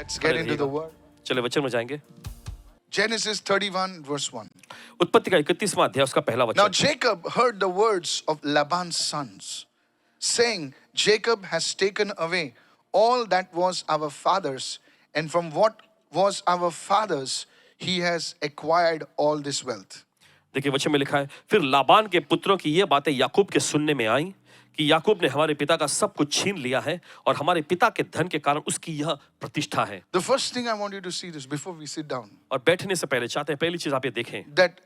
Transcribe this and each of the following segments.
Let's get into the word. चले वचन में जाएंगे। Genesis 31 verse 1. उत्पत्ति का 31वां अध्याय उसका पहला Now वचन। Jacob heard the words of Laban's sons, saying, Jacob has taken away all that was our father's, and from what was our father's, he has acquired all this wealth. देखिए वचन में लिखा है, फिर लाबान के पुत्रों की ये बातें याकूब के सुनने में आई कि याकूब ने हमारे पिता का सब कुछ छीन लिया है और हमारे पिता के धन के कारण उसकी यह प्रतिष्ठा है। The first thing I want you to see this before we sit down, और बैठने से पहले चाहते हैं पहली चीज आप ये देखें, that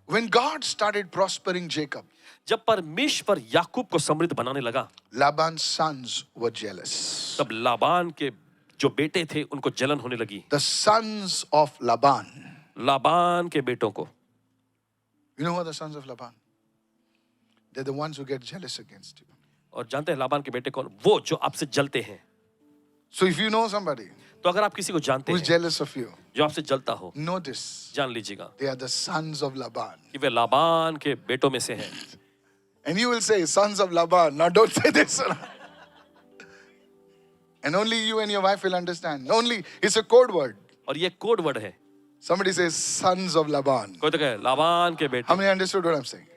when God started prospering Jacob, जब परमेश्वर याकूब को समृद्ध बनाने लगा, Laban's sons were jealous. तब लाबान के जो बेटे थे उनको जलन होने लगी। The sons of Laban. Laban के बेटों को, You know who are the sons of Laban? They're the ones who get jealous against you. और जानते हैं लाबान के बेटे कौन? वो जो आपसे जलते हैं। So if you know somebody तो अगर आप किसी को जानते who's हैं jealous of you, जो आपसे जलता हो, know this. जान लीजिएगा They are the sons of Laban. कि वे लाबान के बेटों में से हैं। And you will say, sons of Laban. Now don't say this. And only you and your wife will understand. Only, it's a code word. और ये कोड वर्ड है। Somebody says, sons of Laban. कोई तो कहे लाबान के बेटे। How many understood what I'm saying?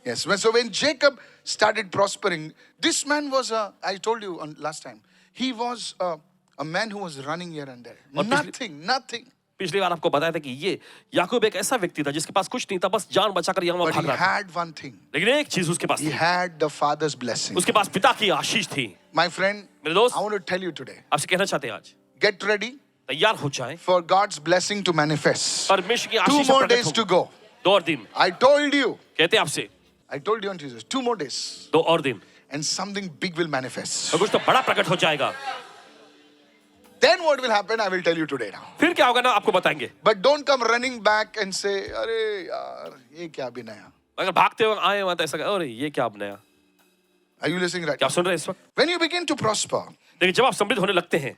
Yes. So when Jacob started prospering, this man was I told you last time, he was a man who was running here and there. Nothing. पिछली बार आपको बताया था कि ये याकूब एक ऐसा व्यक्ति था जिसके पास कुछ नहीं था, बस जान बचाकर यहाँ But भाग he रहा था। had one thing. लेकिन एक चीज उसके पास He थी, had the father's blessing. उसके पास पिता की आशीष थी। My friend, मेरे दोस्त, I want to tell you today, आपसे कहना चाहते हैं आज, get ready तैयार हो जाएं, for God's blessing to manifest. परमेश्वर की 2 आशीष more प्रकट days हो। to go. 2 और दिन I told you. कहते हैं आपसे, I told you on Jesus. 2 more days. 2 और दिन And something big will manifest. और कुछ तो बड़ा प्रकट हो जाएगा। Then what will happen, I will tell you today now. फिर क्या होगा ना आपको बताएंगे। But don't come running back and say, अरे यार, ये क्या भी नया? अगर भागते हुए आए वहां तो ऐसा अरे ये क्या अब नया। Are you listening right क्या now? सुन रहे हैं इस वक्त? When you begin to prosper, लेकिन जब आप समृद्ध होने लगते हैं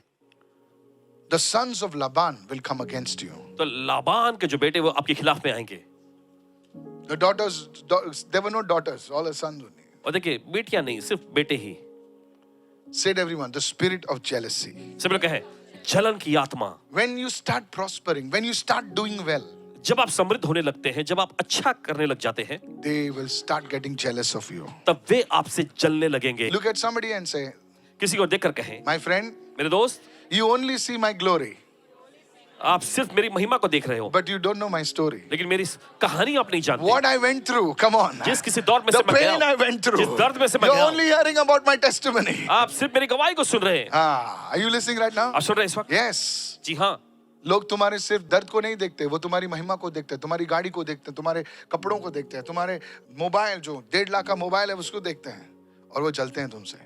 the sons of Laban will come against you. तो लाबान के जो बेटे वो आपके खिलाफ में आएंगे। The daughters, there were no daughters, all the sons only. और देखिए बेटियां नहीं, सिर्फ बेटे ही। Said everyone, the spirit of jealousy. सब लोग कहे जलन की आत्मा। When you start prospering, when you start doing well, जब आप समृद्ध होने लगते हैं, जब आप अच्छा करने लग जाते हैं, they will start getting jealous of you. तब वे आपसे जलने लगेंगे। Look at somebody and say, किसी को देखकर कहें, my friend, मेरे दोस्त, you only see my glory, आप सिर्फ मेरी महिमा को देख रहे हो, but you don't know my story. लेकिन मेरी कहानी आप नहीं जानते। What I went through, come on. जिस किसी दौर में The से मैं गया pain I हूं, went through. जिस दर्द में से मैं You're गया हूं, only hearing about my testimony. आप सिर्फ मेरी गवाही को सुन रहे हैं। Are you listening right now? आप सुन रहे हैं इस वक्त? Yes. जी हाँ। लोग तुम्हारे सिर्फ दर्द को नहीं देखते, वो तुम्हारी महिमा को देखते हैं, तुम्हारी गाड़ी को देखते हैं, तुम्हारे कपड़ों को देखते हैं, तुम्हारे मोबाइल जो 1.5 लाख का मोबाइल है उसको देखते हैं और वो जलते हैं तुमसे।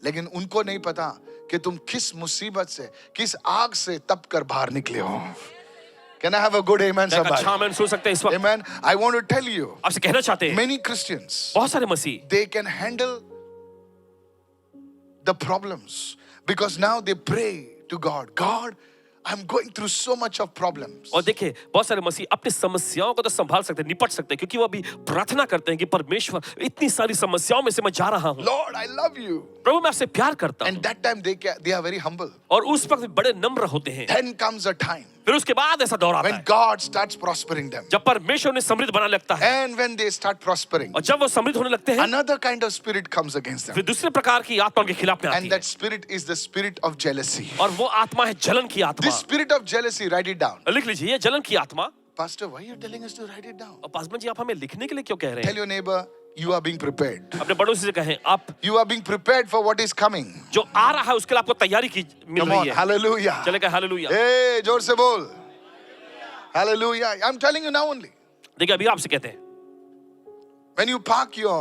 लेकिन उनको नहीं पता कि तुम किस मुसीबत से, किस आग से तप कर बाहर निकले हो। Can I have a good amen एक अच्छा somebody? आमेन सुन सकते हैं इस वक्त। Amen. I want to tell you, आपसे कहना चाहते हैं, many Christians, बहुत सारे मसीह they can handle the problems because now they pray to God. God, I'm going through so much of problems. और देखिए बहुत सारे मसीह अपनी समस्याओं को तो संभाल सकते हैं, निपट सकते हैं, क्योंकि वो अभी प्रार्थना करते हैं कि परमेश्वर इतनी सारी समस्याओं में से मैं जा रहा हूँ, Lord, I love you. प्रभु मैं आपसे प्यार करता हूँ। And that time they are very humble. और उस वक्त बड़े नम्र होते हैं। Then comes a time फिर उसके बाद ऐसा दौर आता when है God starts prospering them. जब परमेश्वर उन्हें समृद्ध बनाने लगता है, And when they start prospering, और जब वो समृद्ध होने लगते हैं, another kind of spirit comes against them. फिर दूसरे प्रकार की आत्मा उनके खिलाफ में आती And है, that spirit is the spirit of jealousy. और वो आत्मा है जलन की आत्मा। This spirit of jealousy, write it down. लिख लीजिए, ये जलन की आत्मा। Pastor, why are you telling us to write it down? और पासवान जी आप हमें लिखने के लिए क्यों कह रहे Tell हैं? your neighbor, you are being prepared. अपने पड़ोसी से कहें आप You are being prepared for what is coming. जो आ रहा है उसके लिए आपको तैयारी की मिल Come on, रही है। hallelujah. चले कहें हालेलुया। Hey, जोर से बोल. Hallelujah. I'm telling you now only. देखिए अभी आपसे कहते हैं, When you park your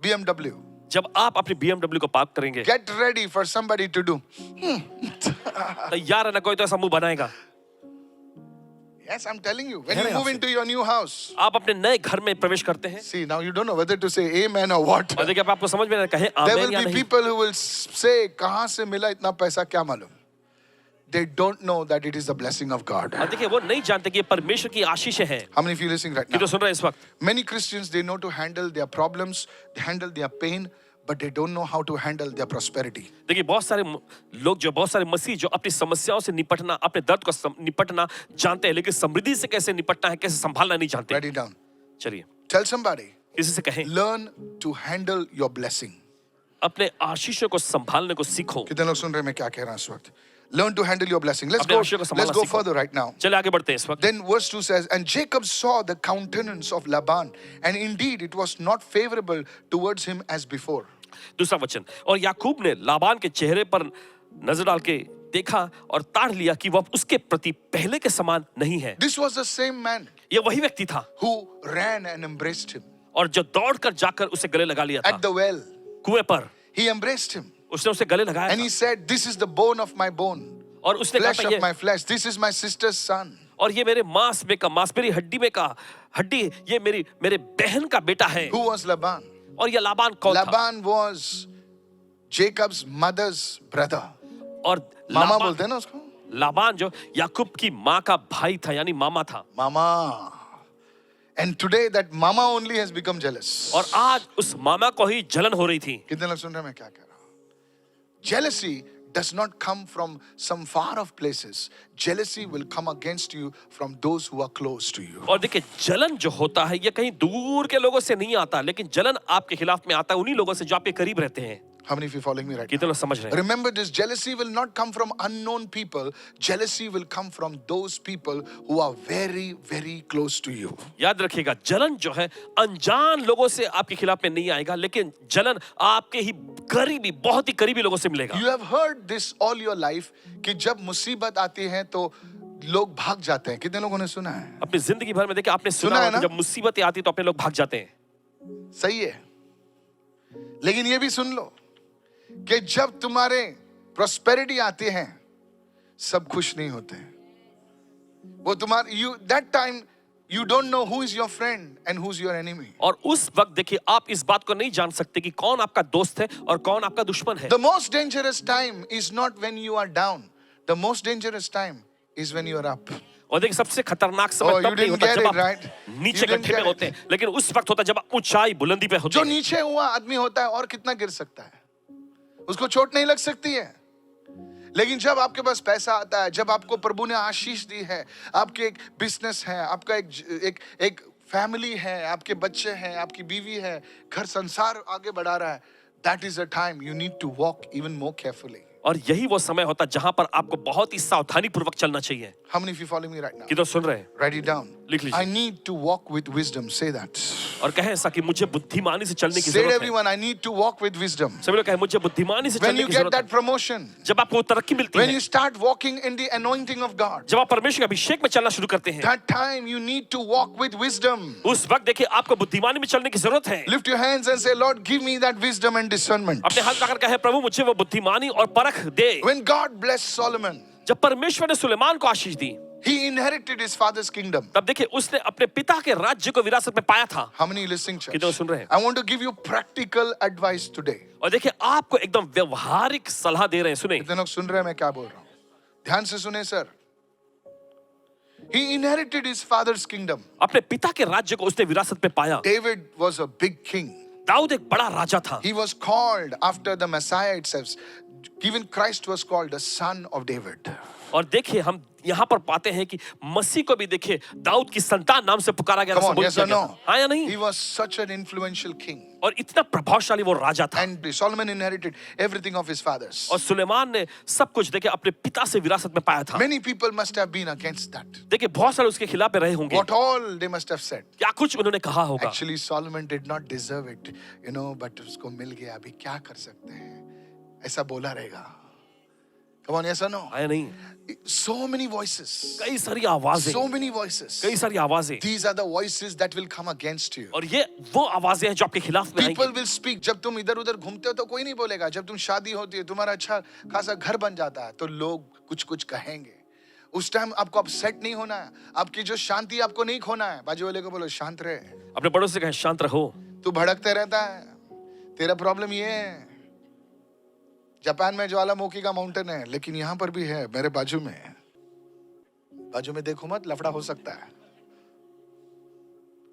BMW, जब आप अपनी BMW को पार्क करेंगे, get ready for somebody to do. तैयार है ना कोई तो ऐसा मुंह बनाएगा। Yes, I'm telling you. When you move into your new house, आप अपने नए घर में प्रवेश करते हैं, see, now you don't know whether to say amen or what. और देखिए अब आपको समझ में ना कहे There आमीन will या be नहीं। people who will say, कहाँ से मिला इतना पैसा क्या मालूम? They don't know that it is the blessing of God. और देखिए वो नहीं जानते कि ये परमेश्वर की आशीष है। How many of you listening right कि now? तो सुन रहे हैं इस वक्त? Many Christians, they know to handle their problems, they handle their pain, but they don't know how to handle their prosperity. देखिए बहुत सारे लोग जो बहुत सारे मसीह जो अपनी समस्याओं से निपटना अपने दर्द को निपटना जानते हैं लेकिन समृद्धि से कैसे निपटना है कैसे संभालना नहीं जानते। Write it down. चलिए Tell somebody, किसी से कहें learn to handle your blessing. अपने आशीषों को संभालने को सीखो। कितने लोग सुन रहे हैं मैं क्या कह रहा हूं इस वक्त? Learn to handle your blessing. Let's अपने आशीषों को go संभालना सीखो। further right now. चले आगे बढ़ते हैं इस वक्त। Then verse 2 says, and Jacob saw the countenance of Laban, and indeed it was not favorable towards him as before. दूसरा वचन, और याकूब ने लाबान के चेहरे पर नजर डाल के देखा और ताड़ लिया कि वह उसके प्रति पहले के समान नहीं है। This was the same man ये वही व्यक्ति था who ran and embraced him और जो दौड़कर जाकर उसे गले लगा लिया था at the well. कुएं पर। He embraced him उसने उसे गले लगाया and he said, this is the bone of my bone, और उसने flesh कहा of ये my flesh. This is my sister's son. और ये मेरे मांस में का मांस मेरी हड्डी में का हड्डी ये मेरे बहन का बेटा है। Who was Laban? और ये लाबान कौन था? Laban was Jacob's mother's brother. और मामा बोलते हैं ना उसको? लाबान जो याकूब की माँ का भाई था यानी मामा था। Mama. And today that mama only has become jealous. और आज उस मामा को ही जलन हो रही थी। कितने लोग सुन रहे हैं मैं क्या कह रहा हूं? Jealousy does not come from some far off places. Jealousy will come against you from those who are close to you. और देखिए जलन जो होता है ये कहीं दूर के लोगों से नहीं आता लेकिन जलन आपके खिलाफ में आता है उन्हीं लोगों से जो आपके करीब रहते हैं। How many of you following me right कितने now? लोग समझ रहे हैं? Remember this, jealousy will not come from unknown people. Jealousy will come from those people who are very, very close to you. याद रखिएगा जलन जो है अनजान लोगों से आपके खिलाफ में नहीं आएगा लेकिन जलन आपके ही करीबी बहुत ही करीबी लोगों से मिलेगा। You have heard this all your life कि जब मुसीबत आती है तो लोग भाग जाते हैं। कितने लोगों ने सुना है? अपनी जिंदगी भर में देखिए आपने सुना सुना है होगा ना? जब मुसीबतें आती तो अपने लोग भाग जाते हैं। सही है, लेकिन ये भी सुन लो कि जब तुम्हारे प्रॉस्पेरिटी आती है सब खुश नहीं होते हैं। वो तुम्हारे that time you don't know who is your friend and who's your enemy. और उस वक्त देखिए आप इस बात को नहीं जान सकते कि कौन आपका दोस्त है और कौन आपका दुश्मन है। The most dangerous time is not when you are down. The most dangerous time is when you are up. और देखिए सबसे खतरनाक Oh, समय you तब नहीं didn't होता get जब it, आप right? नीचे You didn't गड्ढे में get होते it. हैं लेकिन उस वक्त होता है जब आप ऊंचाई बुलंदी पे होते जो हैं। नीचे हुआ आदमी होता है और कितना गिर सकता है, उसको चोट नहीं लग सकती है। लेकिन जब आपके पास पैसा आता है, जब आपको प्रभु ने आशीष दी है, आपके एक बिजनेस है, आपका एक फैमिली है, आपके बच्चे हैं, आपकी बीवी है, घर संसार आगे बढ़ा रहा है, that is a time you need to walk even more carefully. और यही वो समय होता है जहां पर आपको बहुत ही सावधानी पूर्वक चलना चाहिए। How many of you following me right now? कि तो सुन रहे हैं? Write it down. लिख लीजिए। I need to walk with wisdom. Say that. और कहें ऐसा कि मुझे बुद्धिमानी से चलने की Say it जरूरत है। everyone. I need to walk with wisdom. सभी लोग कहें मुझे बुद्धिमानी से When चलने you की get जरूरत है। that promotion, जब आपको तरक्की मिलती when है, you start walking in the anointing of God, जब आप परमेश्वर के अभिषेक में चलना शुरू करते हैं, that time you need to walk with wisdom. उस वक्त देखिए आपको बुद्धिमानी में चलने की जरूरत है। Lift your hands and say, Lord, give me that wisdom and discernment. अपने हाथ उठाकर कहे प्रभु मुझे वो बुद्धिमानी और परख दे। When God blessed Solomon, जब परमेश्वर ने सुलेमान को आशीष दी he inherited his father's kingdom. तब देखिए उसने अपने पिता के राज्य को विरासत में पाया था। How many listening, church? कितने सुन रहे हैं? I want to give you practical advice today. और देखिए आपको एकदम व्यवहारिक सलाह दे रहे हैं। सुने कितने लोग सुन रहे हैं मैं क्या बोल रहा हूँ? ध्यान से सुने sir. He inherited his father's kingdom. अपने पिता के राज्य को उसने विरासत में पाया। David was a big king. Dawood एक बड़ा राजा था। He was called after the Messiah itself. Even Christ was called the son of David. और देखिए हम यहाँ पर पाते हैं कि मसीह को भी देखिए दाऊद की संतान नाम से पुकारा गया। Come on, संबोधित yes or किया गया no? था। हाँ या नहीं? He was such an influential king. और इतना प्रभावशाली वो राजा था। And Solomon inherited everything of his fathers. और सुलेमान ने सब कुछ देखिए अपने पिता से विरासत में पाया था। Many people must have been against that. देखिए बहुत सारे उसके खिलाफ में रहे होंगे। What all they must have said. क्या कुछ उन्होंने कहा होगा। Actually, Solomon did not deserve it, but उसको मिल गया, अभी क्या कर सकते हैं? ऐसा बोला रहेगा। Come on, yes or no? हाँ या नहीं? So many voices. कई सारी आवाजें, So many voices. कई सारी आवाजें। These are the voices that will come against you. और ये वो आवाजें हैं जो आपके खिलाफ में People आएंगी। will speak. जब तुम इधर उधर घूमते हो तो कोई नहीं बोलेगा। जब तुम शादी होती है, तुम्हारा अच्छा खासा घर बन जाता है, तो लोग कुछ कुछ कहेंगे। उस टाइम आपको अपसेट नहीं होना है। आपकी जो शांति आपको नहीं खोना है। बाजू वाले को बोलो शांत रहे। अपने बड़ों से कहें शांत रहो। तू भड़कते रहता है। तेरा प्रॉब्लम ये है। जापान में ज्वालामुखी का माउंटेन है, लेकिन यहाँ पर भी है मेरे बाजू में। बाजू में देखो मत, लफड़ा हो सकता है।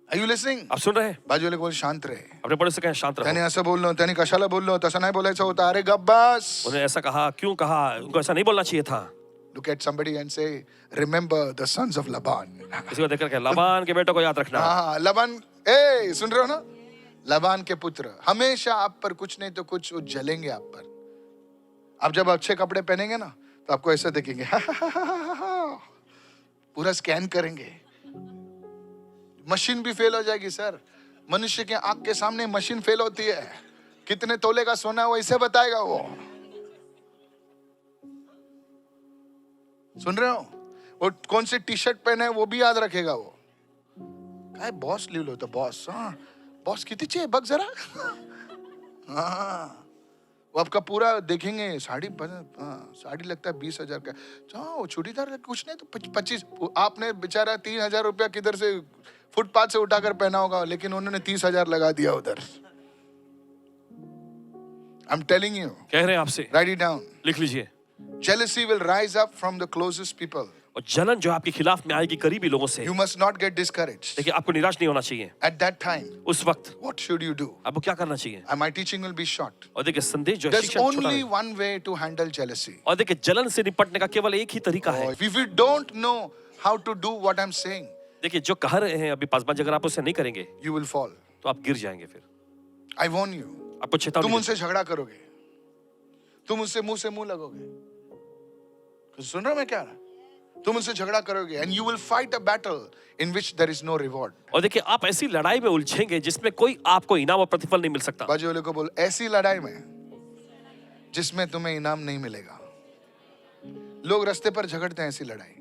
Are you listening? आप सुन रहे हैं? बाजू वाले को बोल शांत रहे. अपने बड़े से कहें शांत त्याने रहो. असं बोललो, त्याने कशाला बोललो, तसं नाही बोलायचं होतं. अरे गब्बास. उन्होंने ऐसा कहा, क्यों कहा? उनको ऐसा नहीं बोलना चाहिए था. Look at somebody and say, remember the sons of Laban. किसी को देखकर कहे, लाबान के बेटों को याद रखना. हाँ, लबान, ए सुन रहे हो ना? लबान के पुत्र हमेशा आप पर कुछ नहीं तो कुछ वो जलेंगे आप पर. आप जब अच्छे कपड़े पहनेंगे ना तो आपको ऐसा देखेंगे. पूरा स्कैन करेंगे. मशीन भी फेल हो जाएगी सर. मनुष्य के आंख के सामने मशीन फेल होती है. कितने तोले का सोना है वो ऐसे बताएगा वो. सुन रहे हो? वो कौन से टी शर्ट पहने है वो भी याद रखेगा वो. काय बॉस लिहिलं होतं बॉस. हाँ बॉस कितीची आहे बघ जरा. हाँ वो आपका पूरा देखेंगे. साड़ी लगता है 20,000 का. वो चूड़ीदार कुछ नहीं तो 25. आपने बेचारा 3,000 रुपया किधर से फुटपाथ से उठाकर पहना होगा लेकिन उन्होंने 30,000 लगा दिया उधर. I am telling you. कह रहे हैं आपसे, राइट इट डाउन. लिख लीजिए. Jealousy will rise up from the closest people. और जलन जो आपके खिलाफ में आएगी करीबी लोगों से. You must not get discouraged. देखिए, आपको निराश नहीं होना चाहिए. At that time, उस वक्त what should you do? आपको क्या करना चाहिए? And my teaching will be short. और देखिए, संदेश जो है There's शिक्षा छोटा only है. one way to handle jealousy. और देखिए, जलन से निपटने का केवल एक ही तरीका है. If you don't know how to do what I'm saying, देखिए, जो कह रहे हैं अभी पासवान, अगर आप उसे नहीं करेंगे you will fall. तो आप गिर जाएंगे. फिर I warn you. आपको तुम चेतावनी. उनसे झगड़ा करोगे. तुम उनसे मुंह से मुंह लगोगे. सुन रहे हो मैं क्या रहा? तुम उनसे झगड़ा करोगे and you will fight a battle in which there is no reward. और देखिए, आप ऐसी लड़ाई में उलझेंगे जिसमें कोई आपको इनाम और प्रतिफल नहीं मिल सकता. बाजू वाले को बोल, ऐसी लड़ाई में जिसमें तुम्हें इनाम नहीं मिलेगा. लोग रास्ते पर झगड़ते हैं ऐसी लड़ाई.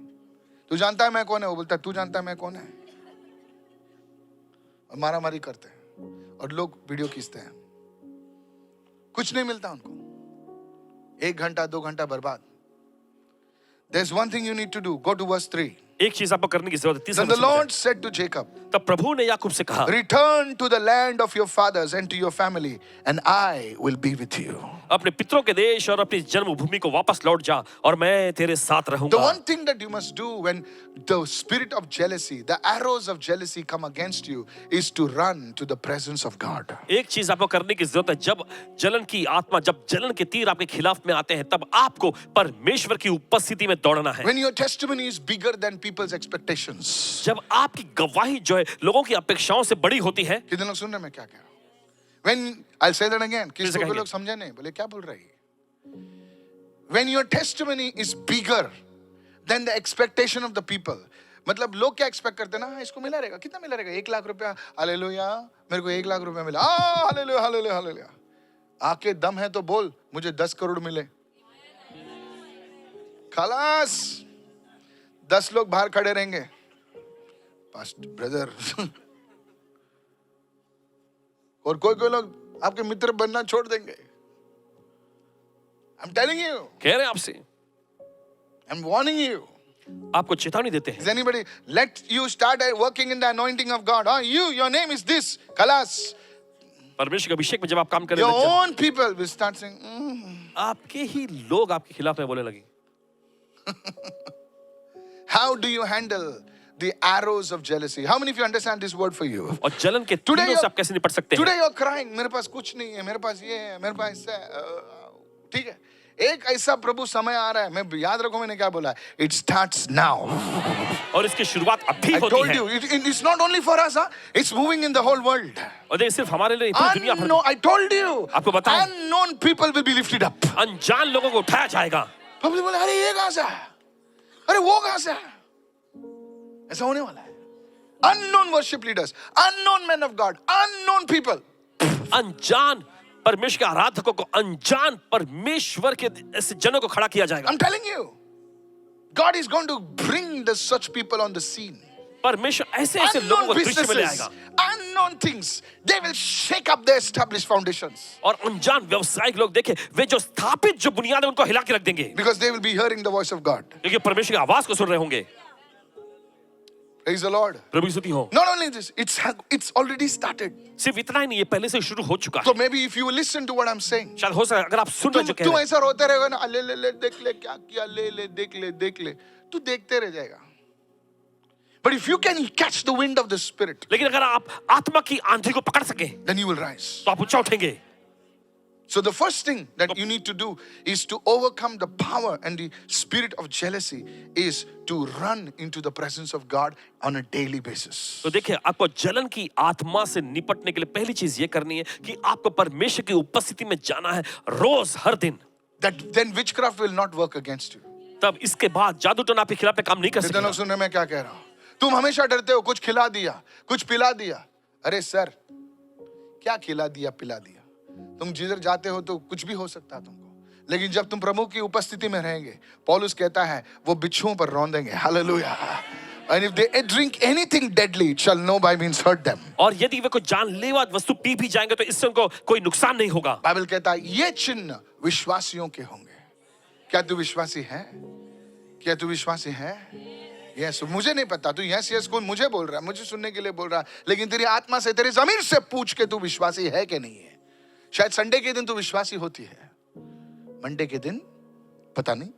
तू जानता है मैं कौन है? वो बोलता है तू जानता है मैं कौन है. और मारा मारी करते हैं और लोग वीडियो खींचते हैं. कुछ नहीं मिलता उनको. 1 घंटा 2 घंटा बर्बाद. There's one thing you need to do. Go to verse 3. एक चीज आपको करने की जरूरत है. Then the Lord said to Jacob, तब प्रभु ने याकूब से कहा, return to the land of your fathers and to your family, and I will be with you. अपने पितरों के देश और अपनी जन्मभूमि को वापस लौट जा और मैं तेरे साथ The रहूंगा. one thing that you must do when the spirit of jealousy, the arrows of jealousy come against you is to run to the presence of God. एक चीज आपको करने की जरूरत है. जब जलन की आत्मा, जब जलन के तीर आपके खिलाफ में आते हैं, तब आपको परमेश्वर की उपस्थिति में दौड़ना है. When your testimony is bigger than people's expectations. जब आपकी गवाही जो है लोगों की अपेक्षाओं से बड़ी होती है. कितने लोग सुन रहे हैं मैं क्या कह रहा हूं? When I'll say that again. किसी को लोग समझे नहीं. बोले क्या बोल रही है? When your testimony is bigger than the expectation of the people. मतलब लोग क्या एक्सपेक्ट करते हैं ना, इसको मिला रहेगा. कितना मिला रहेगा? 1 लाख रुपया. हालेलुया. मेरे को 1 लाख रुपया मिला. Hallelujah hallelujah hallelujah. आके दम है तो बोल मुझे 10 करोड़ मिले. खलास. 10 लोग बाहर खड़े रहेंगे. Past brother. और कोई लोग आपके मित्र बनना छोड़ देंगे. I'm telling you. कह रहे हैं आपसे, I'm warning you. आपको चेतावनी देते हैं. Is anybody let you start working in the anointing of God? Your name is this. Kalas. परमेश्वर के अभिषेक में जब आप काम करें, Your own people will start saying, आपके ही लोग आपके खिलाफ में बोलने लगे. how do you handle the arrows of jealousy? How many of you understand this word for you? और जलन के Today तीरों से आप कैसे निपट सकते Today हैं? you're crying. मेरे पास कुछ नहीं है. मेरे पास ये है. मेरे पास ऐसा है. ठीक है. एक ऐसा प्रभु समय आ रहा है. मैं याद रखो मैंने क्या बोला. It starts now. और इसकी शुरुआत अभी I होती told है. you, it's not only for us, huh? It's moving in the whole world. और देखिए, सिर्फ हमारे लिए पूरी दुनिया भर में. I told you, आपको बताया. unknown people will be lifted up. अनजान लोगों को उठाया जाएगा. पब्लिक बोले अरे ये कहां से है? अरे वो कहां से है? ऐसा होने वाला है. Unknown worship leaders, unknown men of God, unknown people. अनजान परमेश्वर के आराधकों को, अनजान परमेश्वर के ऐसे जनों को खड़ा किया जाएगा. I'm telling you, God is going to bring such people on the scene. परमेश्वर ऐसे ऐसे लोगों को Unknown दृश्य में ले businesses, आएगा. unknown things, they will shake up their established foundations. और अनजान व्यवसायिक लोग देखे, वे जो स्थापित जो बुनियाद है उनको हिला के रख देंगे. Because they will be hearing the voice of God. क्योंकि परमेश्वर की आवाज को सुन रहे होंगे. Praise the Lord. प्रभु की स्तुति हो. Not only this, it's already started. सिर्फ इतना ही नहीं, ये पहले से शुरू हो चुका है. So maybe if you listen to what I'm saying, शायद हो सकता है अगर आप सुन रहे जो कह तू रहे हैं, ऐसा रोते रहेगा ना, ले देख ले क्या किया, ले देख ले. तू देखते रह जाएगा. But if you can catch the wind of the Spirit, लेकिन अगर आप आत्मा की आंधी को पकड़ सके then you will rise. तो आप ऊंचा उठेंगे. So the first thing that you need to do is to overcome the power and the spirit of jealousy is to run into the presence of God on a daily basis. तो देखिए, आपको जलन की आत्मा से निपटने के लिए पहली चीज ये करनी है कि आपको परमेश्वर की उपस्थिति में जाना है रोज, हर दिन. That then witchcraft will not work against you. तब इसके बाद जादू टोना आपके खिलाफ काम नहीं कर कितने लोग सकेगा. सुन रहे हैं मैं क्या कह रहा हूं? तुम हमेशा डरते हो, कुछ खिला दिया, कुछ पिला दिया. अरे सर, क्या खिला दिया, पिला दिया? तुम जिधर जाते हो तो कुछ भी हो सकता है तुमको, लेकिन जब तुम प्रभु की उपस्थिति में रहेंगे, पौलुस कहता है वो बिच्छुओं पर रौंदेंगे. Hallelujah. And if they drink anything deadly, it shall no by means hurt them. और यदि वे कोई जानलेवा वस्तु पी भी जाएंगे तो इससे उनको कोई नुकसान नहीं होगा. बाइबल कहता है ये चिन्ह विश्वासियों के होंगे. क्या तू विश्वासी है? क्या तू विश्वासी है? यस. मुझे नहीं पता, तू यस यस कौन मुझे बोल रहा है, मुझे सुनने के लिए बोल रहा है, लेकिन तेरी आत्मा से, तेरी जमीर से पूछ के तू विश्वासी है कि नहीं है. शायद संडे के दिन तू विश्वासी होती है, मंडे के दिन पता नहीं,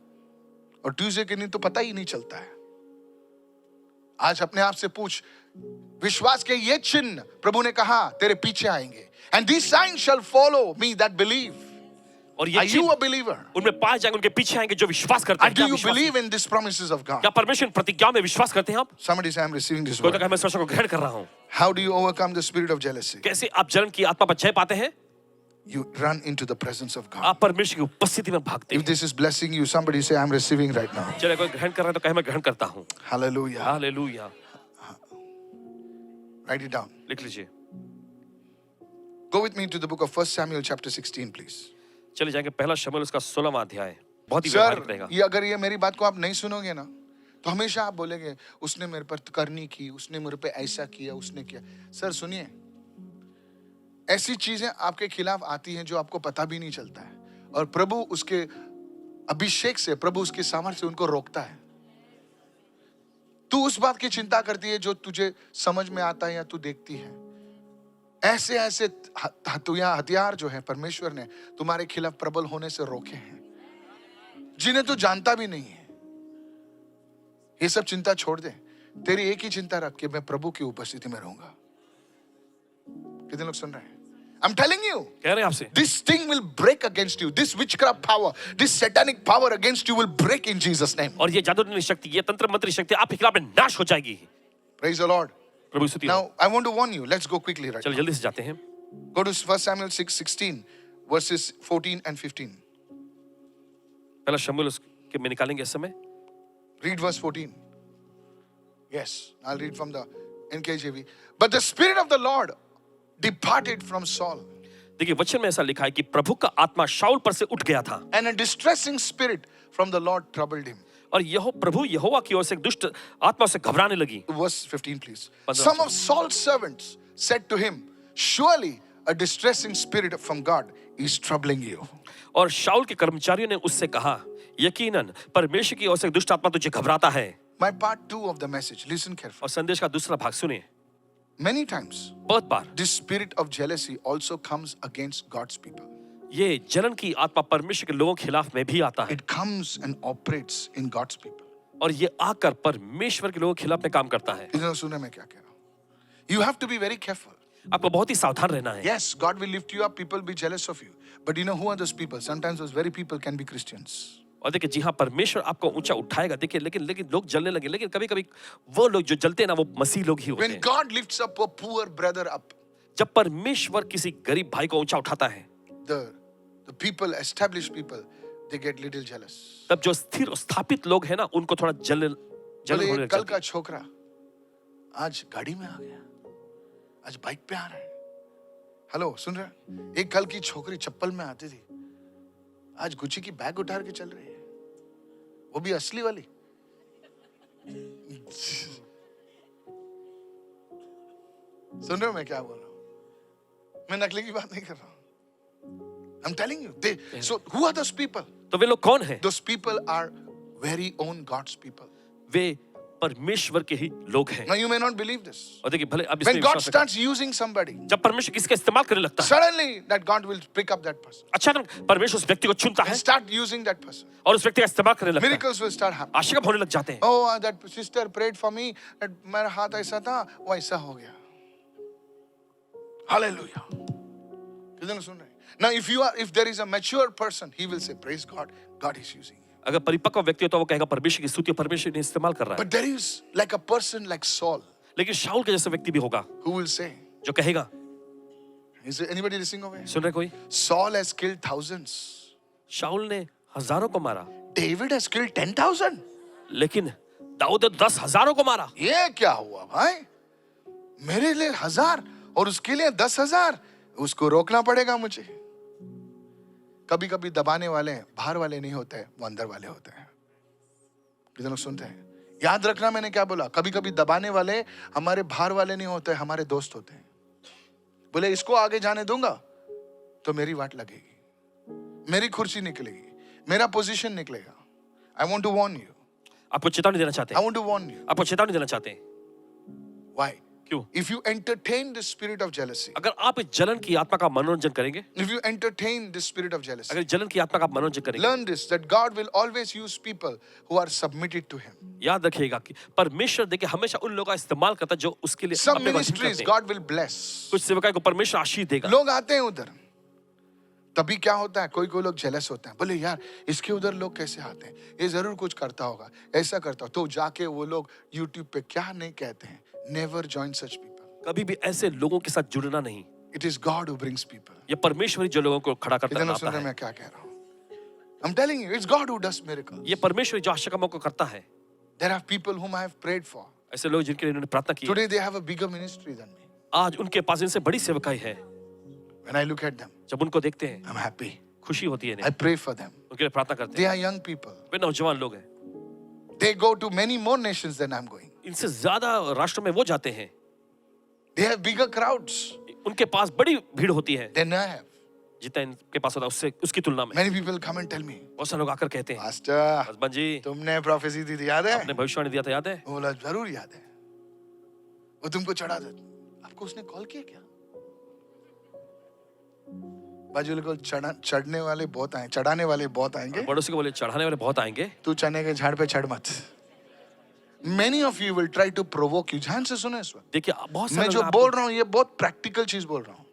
और ट्यूसडे के दिन तो पता ही नहीं चलता है. आज अपने आप से पूछ, विश्वास के ये चिन्ह प्रभु ने कहा तेरे पीछे आएंगे. And this sign shall follow me that believe. और ये Are you a believer? उनमें पाए जाएंगे, उनके पीछे आएंगे जो विश्वास करते हैं. Do you believe in these promises of God? क्या परमेश्वर प्रतिज्ञा में विश्वास करते हैं आप? Somebody say I'm receiving this कोई word. कहा मैं इस वचन को ग्रहण कर रहा हूं. How do you overcome the spirit of jealousy? कैसे आप जलन की आत्मा पर जय पाते हैं? You run into the presence of God. आप परमेश्वर की उपस्थिति में भागते If हैं. this is blessing you, somebody say I'm receiving right now. चले कोई ग्रहण कर रहा है तो कहे मैं ग्रहण करता हूं. Hallelujah. Hallelujah. Write it down. लिख लीजिए. Go with me to the book of 1 Samuel chapter 16, please. चले जाएंगे पहला शमूएल उसका 16वां अध्याय. बहुत ही व्यवहारिक रहेगा. सर, ये अगर ये मेरी बात को आप नहीं सुनोगे ना, तो हमेशा आप बोलेंगे उसने मेरे पर करनी की, उसने मेरे पे ऐसा किया, उसने किया. सर सुनिए, ऐसी चीजें आपके खिलाफ आती हैं जो आपको पता भी नहीं चलता है, और प्रभु उसके अभिषेक से, प्रभु उसके सामर्थ्य से उनको रोकता है. तू उस बात की चिंता करती है जो तुझे समझ में आता है या तू देखती है. ऐसे ऐसे हथियार जो है परमेश्वर ने तुम्हारे खिलाफ प्रबल होने से रोके हैं, जिन्हें तू जानता भी नहीं है. ये सब चिंता छोड़ दे. तेरी एक ही चिंता रख के मैं प्रभु की उपस्थिति में रहूंगा. कितने लोग सुन रहे हैं? I'm telling you, कह रहे हैं आपसे, this thing will break against you. This witchcraft power, this satanic power against you will break in Jesus' name. और ये जादूटोनी शक्ति, ये तंत्र मंत्री शक्ति आपके खिलाफ में नाश हो जाएगी. Praise the Lord. प्रभु स्तुति हो. Now, I want to warn you. Let's go quickly right चलो now. जल्दी से जाते हैं. Go to 1 Samuel 6:16, verses 14 and 15. पहला शमूएल के में निकालेंगे इस समय. Read verse 14. Yes, I'll read from the NKJV. But the Spirit of the Lord departed from Saul, देखिए वचन में ऐसा लिखा है कि प्रभु का आत्मा शाऊल पर से उठ गया था. and a distressing spirit from the Lord troubled him. और प्रभु यहोवा की ओर से एक दुष्ट आत्मा से घबराने लगी. Verse 15, please. 15. Some of Saul's servants said to him, surely a distressing spirit from God is troubling you. और शाऊल के कर्मचारियों ने उससे कहा, यकीनन परमेश्वर की ओर से एक दुष्ट आत्मा तुझे घबराता है. My part 2 of the message, listen carefully. और संदेश का दूसरा भाग सुनिए. Many times, बहुत बार this spirit of jealousy also comes against God's people. ये जलन की आत्मा परमेश्वर के लोगों के खिलाफ में भी आता है. It comes and operates in God's people. और ये आकर परमेश्वर के लोगों के खिलाफ में काम करता है. इधर सुने मैं क्या कह रहा हूं. You have to be very careful. आपको बहुत ही सावधान रहना है. Yes, God will lift you up, people will be jealous of you. But you know who are those people? Sometimes those very people can be Christians. और देखिए जी हाँ, परमेश्वर आपको ऊंचा उठाएगा. देखिए लेकिन लोग जलने लगे. लेकिन कभी-कभी वो लोग जो जलते हैं ना, वो मसीह लोग ही होते When हैं. God lifts up a poor brother up, जब परमेश्वर किसी गरीब भाई को ऊंचा उठाता है, the people, established people, they get little jealous. तब जो स्थिर और स्थापित लोग हैं ना, उनको थोड़ा जलन बोले होने कल लगती का छोकरा आज गाड़ी में आ गया, आज बाइक पे आ रहा है. हेलो, सुन रहे हैं? एक कल की छोकरी चप्पल में आती थी, आज गुच्ची की बैग उठा के चल रही है, वो भी असली वाली. सुन रहे हो मैं क्या बोल रहा हूं? मैं नकली की बात नहीं कर रहा हूं. I'm telling you. So who are those people? तो वे लोग कौन हैं? Those people are very own God's people. वे परमेश्वर के ही लोग हैं। Now you may not believe this. और देखिए भले अब When इसमें God विश्वास रखें, starts using somebody, जब परमेश्वर किसका इस्तेमाल करने लगता है, suddenly that God will pick up that person अचानक परमेश्वर उस व्यक्ति को चुनता है and start using that person. और उस व्यक्ति का इस्तेमाल करने लगता है। Miracles will start happening. आशीर्वाद होने लग जाते हैं। Oh, that sister prayed for me. That मेरा हाथ ऐसा था, वो ऐसा हो गया. Hallelujah. कितने सुन रहे हैं? Now, if there is a mature person, he will say, "Praise God, God is using you." अगर परिपक्व व्यक्ति हो तो वो कहेगा परमेश्वर की स्तुति, परमेश्वर ने इस्तेमाल कर रहा है। But there is like a person like Saul लेकिन शाऊल के जैसा व्यक्ति भी होगा who will say, जो कहेगा, "Is there anybody listening over here? सुन रहे कोई, Saul has killed thousands. शाऊल ने हजारों को मारा, David has killed 10,000. लेकिन दाऊद ने 10,000 को मारा। ये क्या हुआ भाई? मेरे लिए 1000 और उसके लिए 10,000. उसको रोकना पड़ेगा मुझे. कभी कभी दबाने वाले बाहर वाले नहीं होते, वो अंदर वाले होते हैं. कितने लोग सुनते हैं? याद रखना मैंने क्या बोला. कभी कभी दबाने वाले हमारे बाहर वाले नहीं होते, हमारे दोस्त होते हैं. बोले इसको आगे जाने दूंगा तो मेरी वाट लगेगी, मेरी कुर्सी निकलेगी, मेरा पोजीशन निकलेगा. I want to warn you. आपको चेतावनी देना चाहते आई हैं, वांट टू वार्न यू. आपको चेतावनी देना चाहते हैं। व्हाई? क्यों? If you entertain the spirit of jealousy, अगर आप इस जलन की आत्मा का मनोरंजन करेंगे, if you entertain the spirit of jealousy, अगर जलन की आत्मा का मनोरंजन करेंगे, learn this, that God will always use people who are submitted to Him. याद रखिएगा कि परमेश्वर देखिए हमेशा उन लोगों का इस्तेमाल करता है जो उसके लिए Some अपने को अधीन ministries करते हैं। God will bless. कुछ सेवकाई को परमेश्वर आशीष देगा। लोग आते हैं उधर, तभी क्या होता है, कोई कोई लोग जेलस होते हैं. बोले यार इसके उधर लोग कैसे आते हैं, ये जरूर कुछ करता होगा, ऐसा करता हो. तो जाके वो लोग YouTube पे क्या नहीं कहते हैं. Never join such people. कभी भी ऐसे लोगों के साथ जुड़ना नहीं। It is God who brings people. ये परमेश्वर ही जो लोगों को खड़ा करता कितने लोग सुन लाता रहे हैं है। मैं क्या कह रहा हूँ? I'm telling you, it's God who does miracles. ये परमेश्वर जो आशा कामों को करता है। There are people whom I have prayed for. ऐसे लोग जिनके लिए इन्होंने प्रार्थना की, Today they have a bigger ministry than me. आज उनके पास इनसे बड़ी सेवकाई है। When I look at them, जब उनको देखते हैं I'm happy. खुशी होती है I इन्हें, pray for them. उनके लिए प्रार्थना करते They हैं। are young people. वे नौजवान लोग हैं, They go to many more nations than I'm going. इनसे ज्यादा राष्ट्रों में वो जाते हैं। They have bigger crowds उनके पास बड़ी भीड़ होती है than I have. जितना इनके पास होता है उससे उसकी तुलना में। Many people come and tell me, बहुत सारे लोग आकर कहते हैं, Pastor, हसबैंड जी तुमने prophecy दी थी, याद है? आपने भविष्यवाणी दिया था, याद है? वो बोला जरूर याद है. वो तुमको चढ़ा दे. आपको उसने कॉल किया क्या? बाजू को चढ़ने वाले बहुत आए, चढ़ाने वाले बहुत आएंगे. पड़ोसी को बोले चढ़ाने वाले बहुत आएंगे, तू चने के झाड़ पे चढ़ मत. Many of you will try to provoke you. ध्यान से सुनो इस वक्त. देखिए बहुत मैं सारे जो लोग बोल रहा हूँ ये बहुत प्रैक्टिकल चीज बोल रहा हूँ,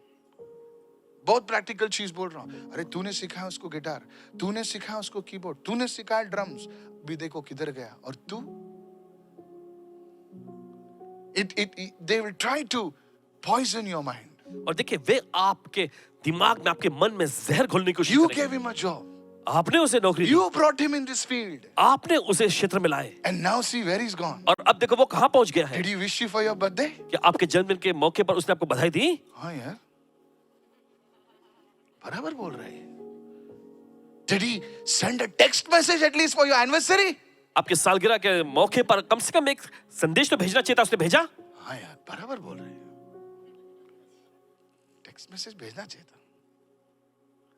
बहुत प्रैक्टिकल चीज बोल रहा हूँ. अरे तूने सिखाया उसको गिटार, तूने सिखाया उसको कीबोर्ड, तूने सिखाया ड्रम्स, भी देखो किधर गया. और तू they will try to poison your mind. और देखिए वे आपके दिमाग में आपके मन में जहर घोलने की कोशिश You करेंगे। gave him a job, आपने उसे नौकरी दी, you brought him in this field, आपने उसे क्षेत्र में लाए, and now see where he's gone. और अब देखो वो कहाँ पहुंच गया है। Did he wish you for your birthday? कि आपके जन्मदिन के मौके पर उसने आपको बधाई दी? हाँ यार, बराबर बोल रहे हैं. Did he send a text message at least for your anniversary? आपके सालगिरह के मौके पर कम से कम एक संदेश तो भेजना चाहिए था, उसने भेजा? हाँ यार, बराबर बोल रहे हैं. टेक्स्ट मैसेज भेजना चाहिए था.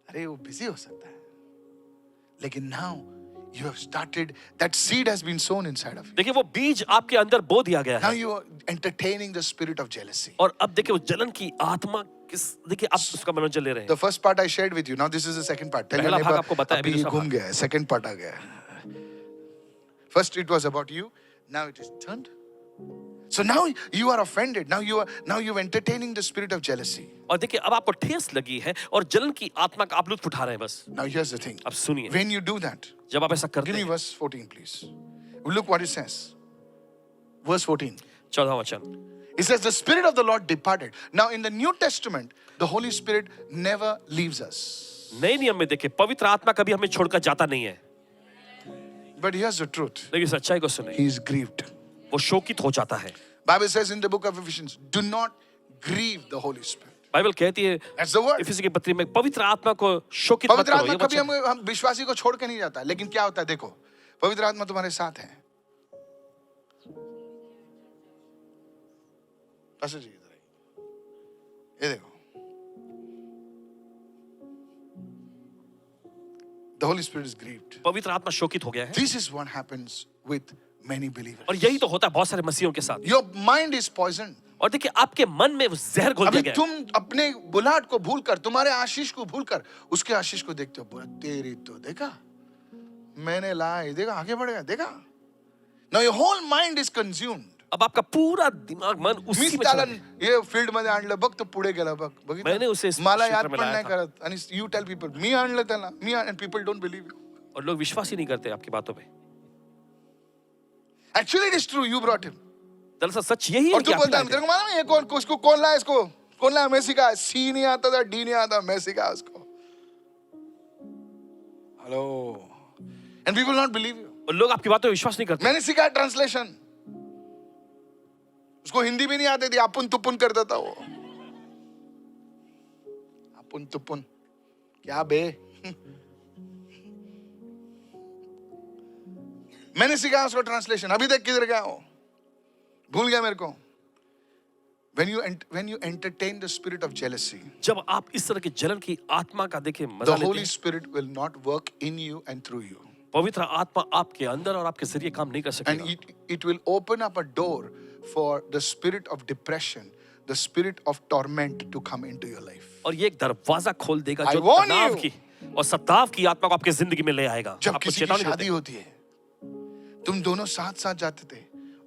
अरे वो बिजी हो सकता है, लेकिन now you have started, that seed has been sown inside of you. देखिए वो बीज आपके अंदर बो दिया गया नाउ है, you are entertaining the spirit of jealousy. और अब देखिए वो जलन की आत्मा किस, देखिए आप उसका मनोरंजन ले रहे द हैं। First part I shared with you, now this is the second part. Tell your पहला भाग नेबर आपको बताया, अभी अभी दूसरा घूम भाग। गया है, सेकंड पार्ट आ गया है. First it was about you, now it is turned. So now you are offended. Now you're entertaining the spirit of jealousy. और देखिए अब आपको ठेस लगी है और जलन की आत्मा का आप लुत्फ उठा रहे हैं बस। Now here's the thing. अब सुनिए, When you do that, जब आप ऐसा करते give me हैं, verse 14, please. Look what it says. Verse 14. 14वां वचन, It says, the Spirit of the Lord departed. Now, in the New Testament, the Holy Spirit never leaves us. नए नियम में देखिए पवित्र आत्मा कभी हमें छोड़कर जाता नहीं है, But here's the truth. लेकिन सच्चाई को सुने, He is grieved. वो शोकित हो जाता है। Bible says in the book of Ephesians, do not grieve the Holy Spirit. Bible कहती है That's the word. इफिसी की पत्री में पवित्र आत्मा को शोकित मत पवित्र करो। आत्मा ये कभी वचन, हम विश्वासी को छोड़ के नहीं जाता, लेकिन क्या होता है देखो, पवित्र आत्मा तुम्हारे साथ है. पास्टर जी इधर आइए, ये देखो, the Holy Spirit is grieved. पवित्र आत्मा शोकित हो गया है। This is what happens with many believers. और यही तो होता है बहुत सारे मसीहों के साथ। Your mind is poisoned. और देखिए आपके मन में वो जहर घोल अभी दिया गया है। तुम अपने बुलाहट को भूलकर, तुम्हारे आशीष को भूलकर उसके आशीष को देखते हो, बोला तेरी तो देखा मैंने लाई, देखा आगे बढ़ गया, देखा। Now your whole mind is consumed. अब आपका पूरा दिमाग मन उसी मी में चला तालन गया। ये फील्ड मध्ये आणलं बघ, तो पुढे गेला बघ, बघितलं? मैंने उसे इस मला याद क्षेत्र में पण लाया नाही था। करत, आणि you tell people मी आणलं त्याला, मी and people don't believe you. और लोग विश्वास ही नहीं करते आपकी बातों पे। Actually it is true, you brought him. दरअसल सच यही है और कि तू आप बोलता है लाए थे। तेरे को मालूम है ये कौन, उसको कौन लाया, इसको कौन लाया? मैं सिखाया, सी नहीं आता था, डी नहीं आता, मैं सिखाया उसको। Hello, and people will not believe you. और लोग आपकी बातों पे विश्वास नहीं करते। मैंने सिखाया ट्रांसलेशन, उसको हिंदी भी नहीं आती थी, अपुन तुपुन करता था वो। अपुन तुपुन क्या बे? मैंने सिखाया उसको ट्रांसलेशन, अभी तक किधर गया वो, भूल गया मेरे को। When you entertain the spirit of jealousy, जब आप इस तरह की जलन की आत्मा का देखिए the मजा लेते Holy हैं, Spirit will not work in you and through you, पवित्र आत्मा आपके अंदर और आपके जरिए काम नहीं कर and सकेगा। it will open up a door for the spirit of depression, the spirit of torment to come into your life. और ये एक दरवाजा खोल देगा I जो warn तनाव you. की और सताव की आत्मा को आपके जिंदगी में ले आएगा। जब आपको किसी की चेतावनी देते शादी हैं। होती है, तुम दोनों साथ साथ जाते थे,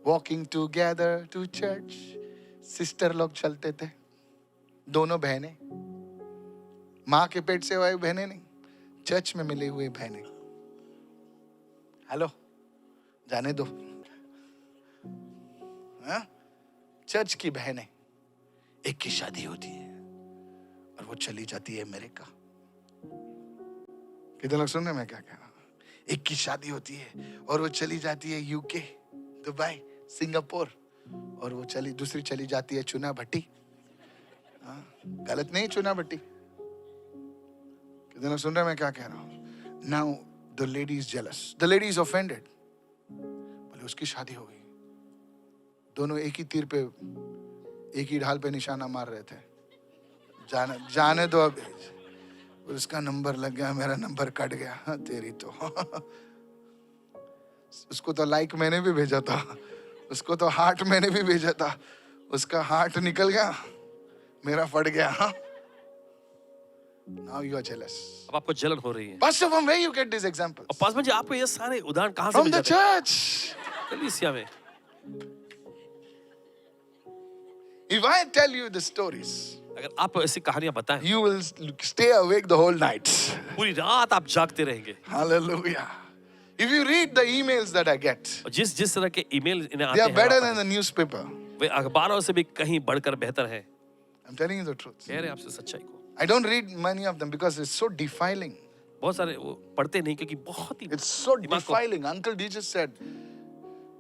walking together to church, sister लोग चलते थे, दोनों बहनें, माँ के पेट से हुई बहनें नहीं, चर्च में मिली हुई बहनें। हेलो, जाने दो, हाँ? चर्च की बहनें, एक की शादी होती है और वो चली जाती है अमेरिका। कितने लोग सुन रहे हैं मैं क्या कह रहा हूं? एक की शादी होती है और वो चली जाती है यूके, दुबई, सिंगापुर, और वो दूसरी चली जाती है चुना भट्टी। हाँ, गलत नहीं चुना भट्टी। कितने लोग सुन रहे हैं मैं क्या कह रहा हूं? Now the lady is jealous, the lady is offended. बोले उसकी शादी हो गई, दोनों एक ही तीर पे, एक ही ढाल पे निशाना मार रहे थे। जाने दो अब, उसका नंबर लग गया, मेरा नंबर कट गया। हाँ, तेरी तो उसको तो लाइक मैंने भी भेजा था, उसको तो हार्ट मैंने भी भेजा था, उसका हार्ट निकल गया, मेरा फट गया। हाँ? Now you are jealous. अब आपको जलन हो रही है। Pastor, from where you get these examples? और पास में जी आपको ये सारे उदाहरण कहाँ से From मिल the जाते हैं? church. कलीसिया में। If I tell you the stories, अगर आप ऐसी कहानियां बताएं, you will stay awake the whole night. पूरी रात आप जागते रहेंगे। Hallelujah. If you read the emails that I get, और जिस तरह के ईमेल इन्हें they आते are हैं, better आप- than the newspaper. वे अखबारों से भी कहीं बढ़कर बेहतर है। I'm telling you the truth. कह रहे हैं आपसे सच्चाई को। I don't read many of them because it's so defiling. बहुत सारे वो पढ़ते नहीं क्योंकि बहुत ही It's so दिमाग को- defiling. Uncle Jesus said,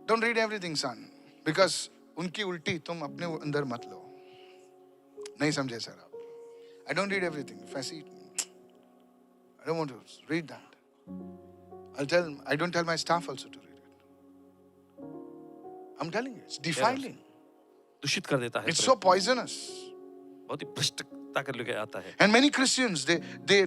don't read everything, son. Because उनकी उल्टी तुम अपने अंदर मत लो। नहीं समझे सर आप? I don't read everything. If I see, I don't want to read that. I don't tell my staff also to read it. I'm telling you, it's defiling. दूषित कर देता है। It's so poisonous. बहुत ही भ्रष्टता कर लेके आता है। And many Christians, they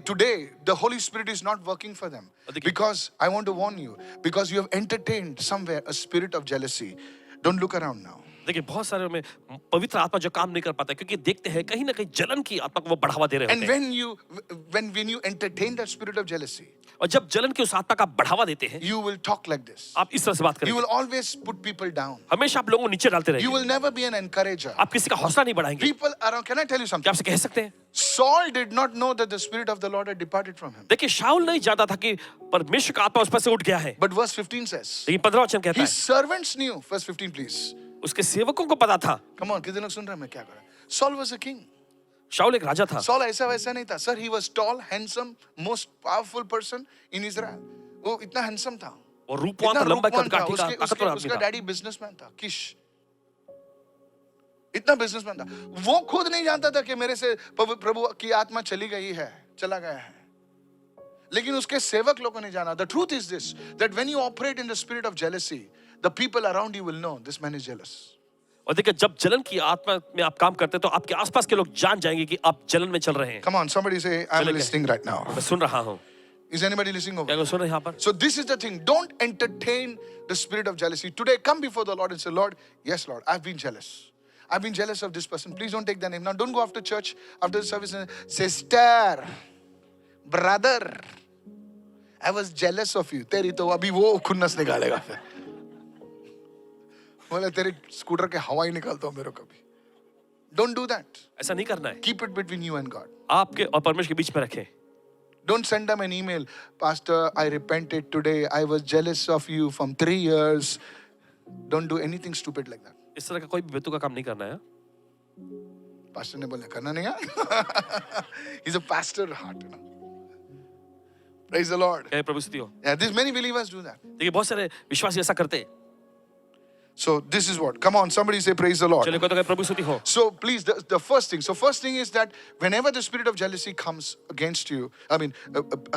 today, the Holy Spirit is not working for them. Because I want to warn you, because you have entertained somewhere a spirit of jealousy. Don't look around now. देखिए बहुत सारे में पवित्र आत्मा जो काम नहीं कर पाता है क्योंकि देखते हैं कहीं ना कहीं जलन की आत्मा को वो बढ़ावा दे रहे And होते हैं। when you entertain that spirit of jealousy, और जब जलन की उस आत्मा का बढ़ावा देते हैं, you will talk like this. आप इस तरह से बात You करेंगे। will always put people down. हमेशा आप लोगों को नीचे डालते You रहेंगे। will never be an encourager. आप किसी का हौसला नहीं बढ़ाएंगे। People around, can I tell you क्या something? आपसे कह सकते हैं? Saul did not know that the spirit of the Lord had departed from him. देखिए शाऊल नहीं जानता था कि परमेश्वर का आत्मा उस पर से उठ गया है। But verse 15 says, लेकिन 15 वचन कहता his है servants knew. Verse 15 please. उसके सेवकों को पता था। Come on, कितने लोग सुन रहे हैं मैं क्या कर रहा हूं? Saul was a king. शाऊल एक राजा था। Saul ऐसा वैसा नहीं था. Sir, he was tall, handsome, most powerful person in Israel. वो इतना handsome था. और रूपवान इतना था, लंबा रूपवान था. कद का ताकतवर आदमी उसका था। डैडी बिजनेसमैन था, किश. इतना बिजनेसमैन था. वो खुद नहीं जानता था कि मेरे से प्रभु की आत्मा चली गई है, चला गया है. लेकिन उसके सेवक लोगों ने जाना. The truth is this, that when you operate in the spirit of jealousy, the people around you will know this man is jealous. और देखिए जब जलन की आत्मा में आप काम करते हैं तो आपके आसपास के लोग जान जाएंगे कि आप जलन में चल रहे हैं। Come on, somebody say, I'm चलेगा। listening right now. मैं सुन रहा हूँ। Is anybody listening over? क्या कोई सुन रहे हैं यहाँ पर? So this is the thing. Don't entertain the spirit of jealousy. Today, come before the Lord and say, Lord, yes, Lord, I've been jealous. I've been jealous of this person. Please don't take their name. Now, don't go after church, after the service and say, sister, brother, I was jealous of you. तेरी तो अभी वो खुन्नस निकालेगा फिर. बोले तेरे scooter के हवा ही निकालता हूँ मेरे को कभी. Don't do that. ऐसा नहीं करना है. Keep it between you and God. आपके और परमेश्वर के बीच में रखें. Don't send them an email. Pastor, I repented today. I was jealous of you from 3 years. Don't do anything stupid like that. इस तरह का कोई भी बेतु का काम नहीं करना है. Pastor ने बोला करना नहीं है. He's a pastor heart, you know. Praise the Lord. क्या प्रभु स्तुति हो. Yeah, there's many believers do that. देखिए बहुत सारे विश्वासी ऐसा करते हैं. So this is what. Come on, somebody say praise the Lord. चलिए कोई तो कहे प्रभु स्तुति हो. So please, the first thing. So first thing is that whenever the spirit of jealousy comes against you,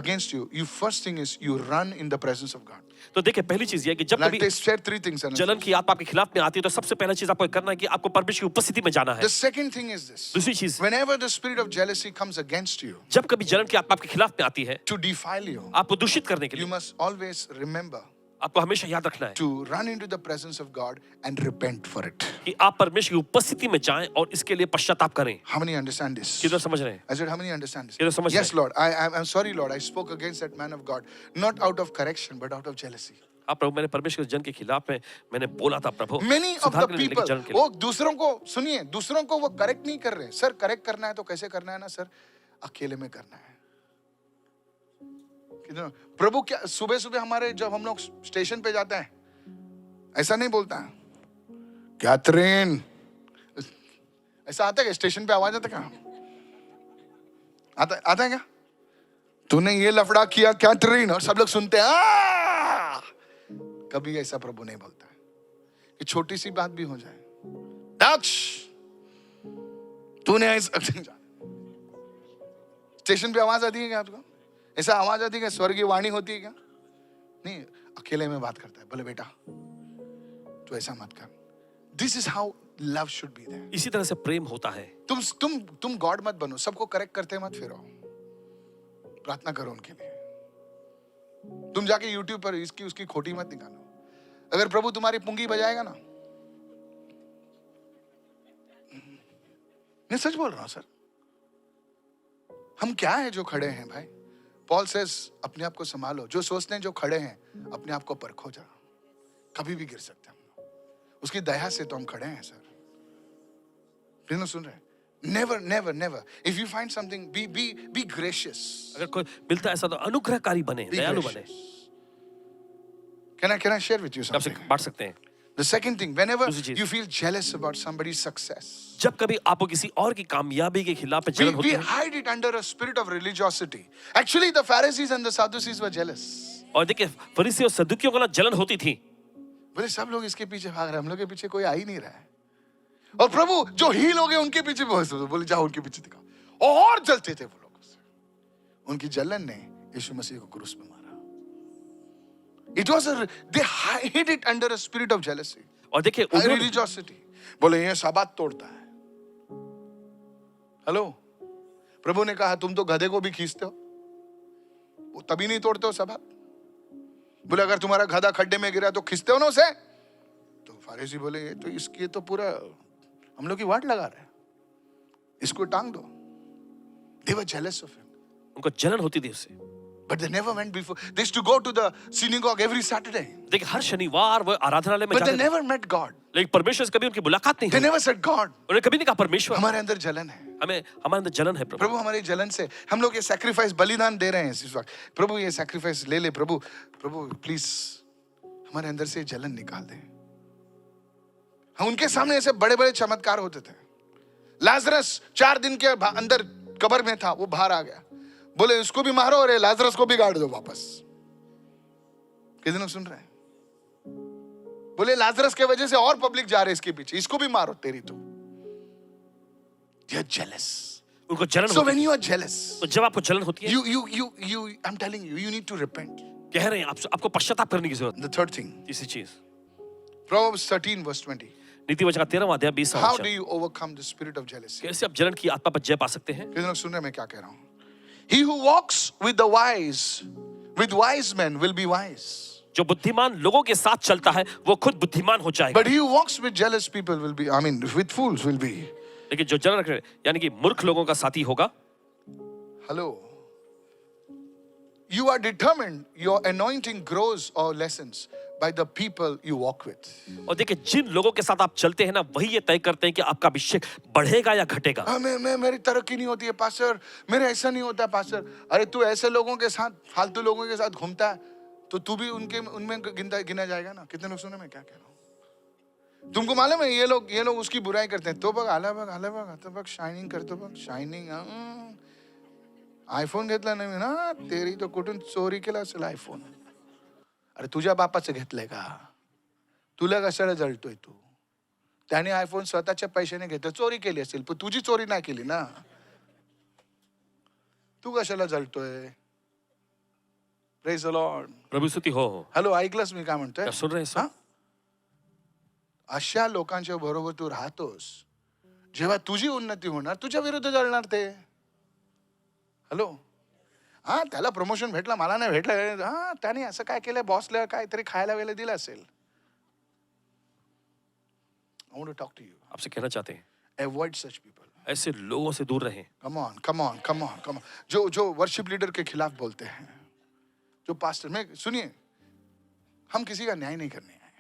against you, first thing is you run in the presence of God. तो देखिए पहली चीज ये है कि जब Like कभी they said 3 things. जलन की आत्मा आपके खिलाफ में आती है तो सबसे पहला चीज आपको करना है कि आपको परमेश्वर की उपस्थिति में जाना है. The second thing is this. दूसरी चीज, Whenever the spirit of jealousy comes against you जब कभी जलन की आत्मा आपके खिलाफ में आती है to defile you, आपको दूषित करने के you लिए, must always remember आपको हमेशा याद रखना है to run into the presence of God and repent for it. कि आप परमेश्वर की उपस्थिति में जाएं और इसके लिए पश्चाताप करें. How many understand this? किधर समझ रहे हैं? I said, how many understand this? किधर समझ Yes, रहे हैं? Lord. I'm sorry, Lord. I spoke against that man of God, not out of correction, but out of jealousy. आप प्रभु मैंने परमेश्वर के जन के खिलाफ में मैंने बोला था प्रभु. Many of सुधार the के लिए, people, लेकिन जलन के लिए. वो दूसरों को सुनिए, दूसरों को वो करेक्ट नहीं कर रहे. सर करेक्ट करना है तो कैसे करना है ना सर? अकेले में करना है. प्रभु क्या सुबह सुबह हमारे जब हम लोग स्टेशन पे जाते हैं ऐसा नहीं बोलता है कैथरीन, ऐसा आता है क्या? स्टेशन पे आवाज आता क्या? आता है क्या? तूने ये लफड़ा किया कैथरीन, और सब लोग सुनते हैं. कभी ऐसा प्रभु नहीं बोलता है कि छोटी सी बात भी हो जाए. दक्ष तूने ऐसा, स्टेशन पे आवाज आती है क्या आपको? ऐसा आवाज आती है क्या? स्वर्गीय वाणी होती है क्या? नहीं, अकेले में बात करता है. बोले बेटा तू ऐसा मत कर. This is how love should be there. इसी तरह से प्रेम होता है. तुम गॉड मत बनो. सबको करेक्ट करते मत फिरो. प्रार्थना करो उनके लिए. तुम जाके YouTube पर इसकी उसकी खोटी मत निकालो. अगर प्रभु तुम्हारी पुंगी बजाएगा ना, मैं सच बोल रहा हूं सर. हम क्या है जो खड़े हैं भाई? पॉल सेज अपने आप को संभालो. जो सोचते हैं जो खड़े हैं अपने आप को परखो जरा. कभी भी गिर सकते हैं हम लोग. उसकी दया से तो हम खड़े हैं सर. प्लीज सुन रहे हैं? Never, never, never. If you find something, be gracious. अगर कोई मिलता है ऐसा तो अनुग्रहकारी बने, Be दयालु gracious. बने. Can I share with you आपसे something? बांट सकते हैं. The second thing, whenever दूसरी चीज. you feel jealous about somebody's success, जब कभी आपको किसी और की कामयाबी के खिलाफ में जलन होती we है, hide it under a spirit of religiosity. Actually, the Pharisees and the Sadducees were jealous. और देखिए फरीसी और सदुकियों को ना जलन होती थी. बोले सब लोग इसके पीछे भाग रहे हैं, हम लोग के पीछे कोई आ ही नहीं रहा है. और प्रभु जो हील हो गए उनके पीछे बोले जाओ उनके पीछे दिखाओ. और जलते थे वो लोग. उनकी जलन ने यीशु मसीह को क्रूस पे मारा. They hid it under a spirit of jealousy. और देखिए उन्होंने Religiosity. बोले ये साबात तोड़ता है. हेलो, प्रभु ने कहा तुम तो गधे को भी खींचते हो, वो तभी नहीं तोड़ते हो साबात. बोले अगर तुम्हारा गधा खड्डे में गिरा तो खींचते हो ना उसे. तो फारिसी बोले ये तो इसकी तो पूरा हम लोग की वाट लगा रहे हैं, इसको टांग दो. They were jealous of him. उनको जलन होती थी उससे. But they never went before. They used to go to the synagogue every Saturday. देखिए हर शनिवार वो आराधनालय में But they जाते थे. never met God. लेकिन परमेश्वर से कभी उनकी मुलाकात नहीं They हुई. never said God. उन्होंने कभी नहीं कहा परमेश्वर हमारे अंदर जलन है. हमारे अंदर जलन है प्रभु. प्रभु हमारी जलन से हम लोग ये सैक्रिफाइस बलिदान दे रहे हैं इस वक्त. प्रभु ये सैक्रिफाइस ले ले. प्रभु प्लीज हमारे अंदर से जलन निकाल दे. हम उनके सामने ऐसे बड़े बड़े चमत्कार होते थे. लाजरस 4 दिन के अंदर कब्र में था, वो बाहर आ गया. बोले उसको भी मारो और लाजरस को भी गाड़ दो वापस. कितने लोग सुन रहे हैं? बोले लाजरस के वजह से और पब्लिक जा रहे इसके पीछे, इसको भी मारो. तेरी तो you're jealous. उनको जलन So होती when है. you are jealous, तो जब आपको जलन होती है, you I'm telling you, you need to repent. कह रहे हैं आपको पश्चाताप करने की जरूरत. The third thing, तीसरी चीज, Proverbs 13 verse 20. नीति वचन का 13वां अध्याय 20वां How do वचन. you overcome the spirit of jealousy? कैसे आप जलन की आत्मा पर जय पा सकते हैं? कितने लोग सुन रहे हैं मैं क्या कह रहा हूं? He who walks with the wise with wise men will be wise. जो बुद्धिमान लोगों के साथ चलता है वो खुद बुद्धिमान हो जाएगा। But he who walks with jealous people will be, I mean, with fools will be. लेकिन जो जलन रखे यानी कि मूर्ख लोगों का साथी होगा। Hello. You are determined your anointing grows or lessens by the people you walk with. और देखिए जिन लोगों के साथ आप चलते हैं ना वही ये तय करते हैं कि आपका अभिषेक बढ़ेगा या घटेगा। मैं मेरी तरक्की नहीं होती है पास्टर, मेरे ऐसा नहीं होता है पास्टर। अरे तू ऐसे लोगों के साथ, फालतू लोगों के साथ घूमता है तो तू भी उनमें गिना जाएगा ना। कितने लोग सुने मैं क्या कह रहा हूँ? तुमको मालूम है ये लोग उसकी बुराई करते हैं। तो बघ आला बघ तो बघ शाइनिंग करतो बघ शाइनिंग आयफोन घेतला नाही ना तेरी तो कुठून चोरी केला असेल आयफोन। अरे तुझ्या बापाचं घेतलंय का? तुला कशाला जळतोय तू? त्याने आयफोन स्वतःच्या पैशाने घेतलं, चोरी केली असेल पण तुझी चोरी नाही केली ना। तू कशाला जळतोय? Praise the Lord. प्रभु स्तुति हो। हॅलो, ऐकलंस मी काय म्हणतोय? क्या सुन रहे हैं? हा? अशा लोकांच्या बरोबर तू राहतोस, जेव्हा तुझी उन्नती होणार तुझ्या विरुद्ध जळणार ते। हॅलो, हा त्याला प्रमोशन भेटला मला नाही भेटलं, हा त्याने असं काय केलं, बॉसला काहीतरी खायला वेळेला दिलं असेल। I want to talk to you. आपसे कहना चाहते हैं Avoid such people. ऐसे लोगों से दूर रहें। Come on, come on, come on, come on. जो वर्शिप लीडर के खिलाफ बोलते हैं, जो पास्टर में, सुनिए, हम किसी का न्याय नहीं करने आए।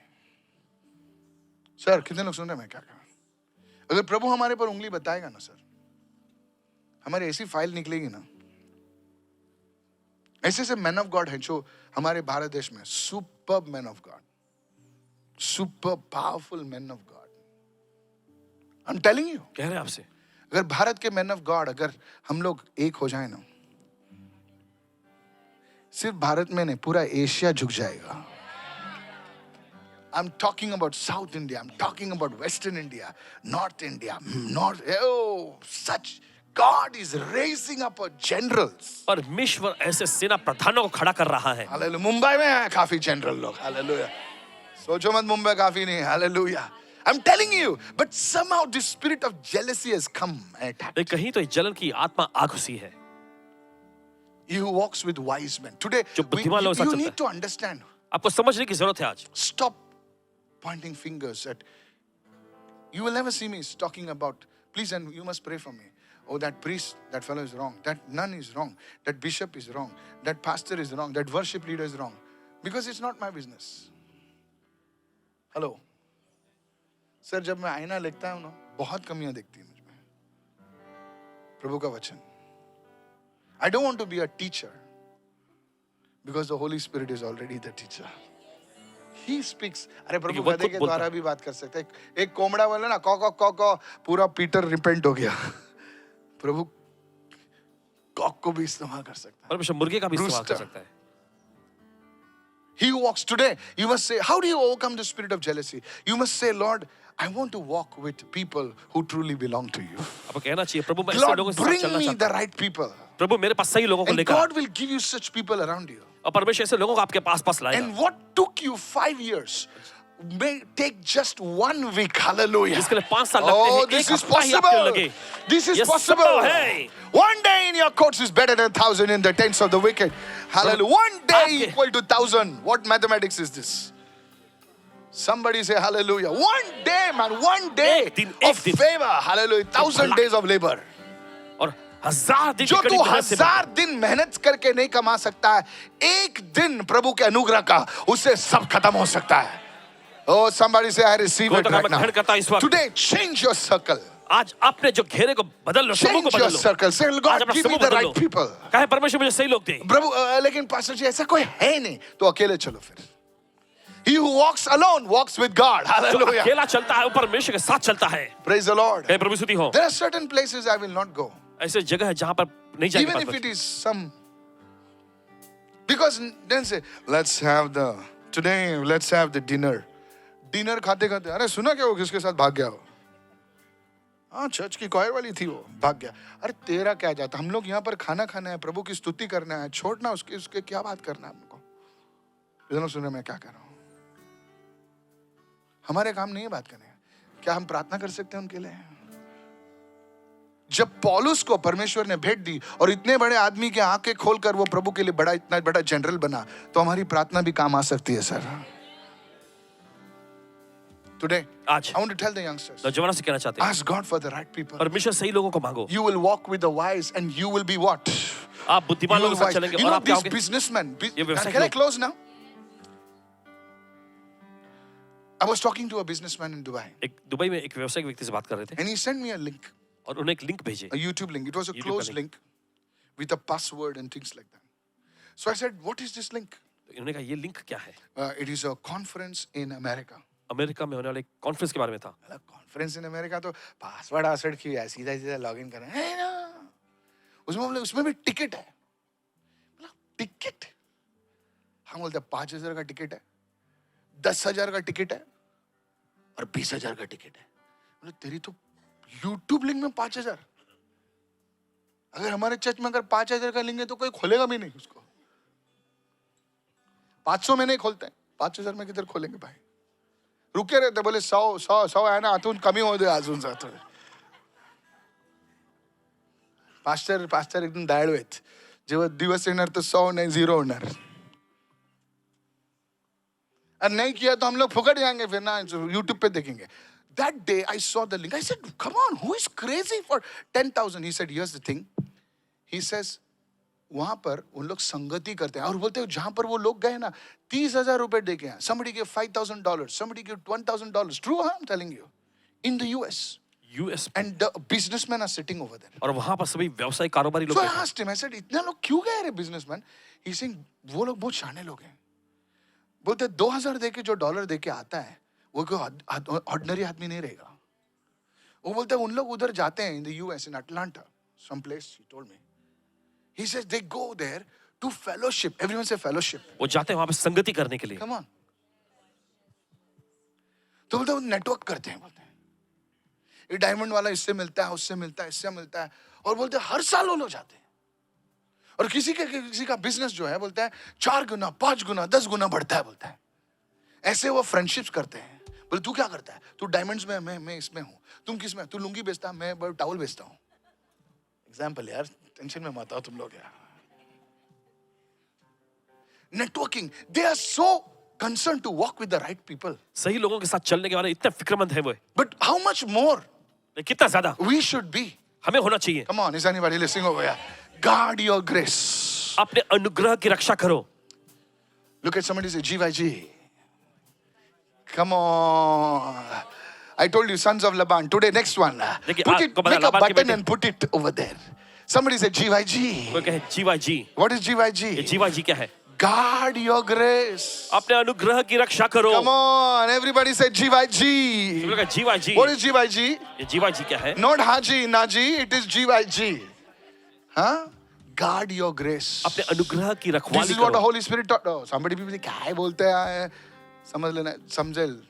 सर कितने लोग सुन रहे हैं मैं क्या कह रहा हूं? अगर प्रभु हमारे पर उंगली बताएगा ना सर, हमारी ऐसी फाइल निकलेगी ना। ऐसे मैन ऑफ गॉड हैं जो हमारे भारत देश में, super man of God, super powerful man of God. I am telling you, कह रहे हैं आपसे अगर भारत के मैन ऑफ गॉड अगर हम लोग एक हो जाए ना, सिर्फ भारत में नहीं पूरा एशिया झुक जाएगा। I'm talking about South India, I'm talking about Western India, North India, such God is raising up a generals. परमेश्वर ऐसे सेना प्रधानों को खड़ा कर रहा है। Hallelujah. मुंबई में है काफी जनरल लोग, हालेलुया। सोचो मत मुंबई काफी नहीं, hallelujah. I'm telling you, but somehow this spirit of jealousy has come and attacked. कहीं तो जलन की आत्मा आ घुसी है। He who walks with wise men. Today, जो बुद्धिमान लोगों के साथ you चलता need to understand. आपको समझने की जरूरत है आज। Stop pointing fingers at. You will never see me talking about, please, and you must pray for me. Oh, that priest, that fellow is wrong. That nun is wrong. That bishop is wrong. That pastor is wrong. That worship leader is wrong. Because it's not my business. Hello. Sir जब मैं आईना लिखता हूँ ना, बहुत कमियां दिखती हैं मुझ में। प्रभु का वचन। I don't want to be a teacher because the Holy Spirit is already the teacher. He speaks. अरे प्रभु गधे के द्वारा भी बात कर सकते हैं। एक कोमड़ा बोले ना, कॉ पूरा पीटर रिपेंट हो गया। प्रभु कॉक को भी इस्तेमाल कर सकता है। परमेश्वर मुर्गे का भी इस्तेमाल कर सकता है। He who walks today, you must say, how do you overcome the spirit of jealousy? You must say, Lord, I want to walk with people who truly belong to you. आपको कहना चाहिए प्रभु मैं ऐसे लोगों Lord, के साथ bring चलना me चाहता the हूँ। right people. प्रभु मेरे पास सही लोगों को And लेकर God will give you such people around you. और परमेश्वर ऐसे लोगों को आपके पास लाएगा। And what took you 5 years may take just 1 week. Hallelujah. जिसके लिए 5 साल लगते हैं, this एक is हफ्ता ही आपके possible. लगे। This is ये possible. संभव है। One day in your courts is better than 1,000 in the tents of the wicked. Hallelujah. One day equal to 1,000. What mathematics is this? Somebody say hallelujah. One day, man. One day एक दिन, of favor. Hallelujah. 1,000 days of labor. और 1000 दिन जो की कड़ी तू मेहनत से 1000 दिन मेहनत करके नहीं कमा सकता है, एक दिन प्रभु के अनुग्रह का उससे सब खत्म हो सकता है। Oh, somebody say I receive it right now. Today, change your circle. आज अपने जो घेरे को बदल लो, समूह को Change your बदल लो। circle. Say, आज God, अपना give me समूह the बदल right लो। people. कहे परमेश्वर मुझे सही लोग दे। प्रभु लेकिन पास्टर जी ऐसा कोई है नहीं, तो अकेले चलो फिर। He who walks alone walks with God. जो Hallelujah. अकेला चलता है वो परमेश्वर के साथ चलता है। Praise the Lord. कहे प्रभु स्तुति हो। There are certain places I will not go. ऐसे जगह है जहां पर नहीं Even जाएंगे। if it is some. Because then say, let's have the dinner. Dinner खाते खाते अरे सुना क्या वो किसके साथ भाग गया हो? हाँ चर्च की कॉयर वाली थी वो, भाग गया। अरे तेरा क्या जाता, हम लोग यहाँ पर खाना खाना है, प्रभु की स्तुति करना है, छोड़ना उसके क्या बात करना है हमको। इधर सुने मैं क्या कर रहा हूँ। हमारे काम नहीं है बात करने। क्या हम प्रार्थना कर सकते हैं उनके लिए? जब पौलुस को परमेश्वर ने भेंट दी और इतने बड़े आदमी के आंखें खोलकर वो प्रभु के लिए बड़ा इतना बड़ा जनरल बना, तो हमारी प्रार्थना भी काम आ सकती है सर। Today, आज I want to tell the youngsters, नौजवानों से कहना चाहते हैं, ask God for the right people. परमेश्वर सही लोगों को मांगो। You will walk with the wise and you will be what? आप बुद्धिमान You will लोगों के साथ wise. चलेंगे You और know आप क्या these होगे? businessmen. ये व्यवसायिक Can I लोग। close now? I was talking to a businessman in Dubai एक दुबई में एक व्यवसायिक व्यक्ति से बात कर रहे थे and he sent me a link, और उन्हें एक लिंक भेजे, a YouTube link. It was a YouTube closed का link with a password and things like that. So I said, what is this link? तो इन्होंने कहा ये लिंक क्या है? It is a conference in America. America में होने वाले कॉन्फ्रेंस के बारे में था। कॉन्फ्रेंस इन अमेरिका तो पासवर्ड की है, सीधा सीधा लॉगिन करें है ना। उसमें बोले उसमें भी टिकट है। टिकट? हम बोलते 5,000 का टिकट है, 10,000 का टिकट है और 20,000 का टिकट है। बोले तेरी तो यूट्यूब लिंक में 5,000। अगर हमारे चर्च में अगर 5,000 का लिंक है तो कोई खोलेगा भी नहीं उसको। 500 में नहीं खोलते हैं, 5,000 में किधर खोलेंगे भाई? रुके रहते, बोले 100 है ना, अजून कमी हो दे अजून जातो। पास्टर एकदम दयाळू आहेत, जेव्हा दिवस येणार तर 100 नाही 0 होणार। और नहीं किया तो हम लोग फुकट जाएंगे फिर ना, यूट्यूब पे देखेंगे। That day I saw the link. I said, come on, who is crazy for 10,000? He said, here's the thing. He says, वहां पर उन लोग संगति करते हैं और बोलते हैं जहां पर वो लोग गए ना 30,000 रुपए दे के हैं। Somebody gave $5,000, somebody gave $1,000. True, I'm telling you. In the US. US And the businessmen are sitting over there. और वहां पर सभी व्यवसायिक कारोबारी लोग So I बैठे हैं। asked him, I said, इतने लोग क्यों गए रे businessman? He's saying, वो लोग बहुत शाने लोग हैं। बोलते 2,000 दे के जो डॉलर दे के आता है वो कोई ऑर्डिनरी आदमी नहीं रहेगा। वो बोलते हैं उन लोग उधर जाते हैं in the US, in Atlanta, some place, he told me. He says they go there to fellowship. Everyone say fellowship. वो जाते हैं वहां पे संगति करने के लिए। Come on. तो बोलते हैं नेटवर्क करते हैं, बोलते हैं ये डायमंड वाला इससे मिलता है, उससे मिलता है, इससे मिलता है, और बोलते हैं हर साल वो लोग जाते हैं। और किसी का बिजनेस जो है बोलता है 4 गुना 5 गुना 10 गुना बढ़ता है, बोलता है। ऐसे वो फ्रेंडशिप्स करते हैं। बोले तू क्या करता है? तू डायमंड्स में, मैं इसमें हूँ। तुम किस में? तू लुंगी बेचता, मैं टावल बेचता हूँ। एग्जाम्पल यार, टेंशन में मत आओ तुम लोग यार। Networking, they are so concerned to walk with the right people. सही लोगों के साथ चलने के बारे में इतने फिक्रमंद है वो। But how much more कितना ज्यादा we should be? हमें होना चाहिए। Come on, is anybody listening over here? Guard your grace. अपने अनुग्रह की रक्षा करो। Look at somebody say, GYG. Come on. I told you, sons of Laban. Today, next one. देखिए, Put it, आपको पता make a लाबान के button बेटे- and put it over there. Somebody say, GYG. कोई कहे जीवाजी। What is ये GYG? Jiwaji क्या है? Guard your grace. अपने अनुग्रह की रक्षा करो। Come on, everybody say GYG. तुम लोग कहे जीवाजी। What is GYG? ये जीवाजी क्या है? Not Haji, Naji, it is GYG. Huh? Guard your grace. अपने अनुग्रह की This रखवाली is what the करो। Holy Spirit taught. Oh, somebody people say, क्या बोलते हैं? समझ लेना, समझेल।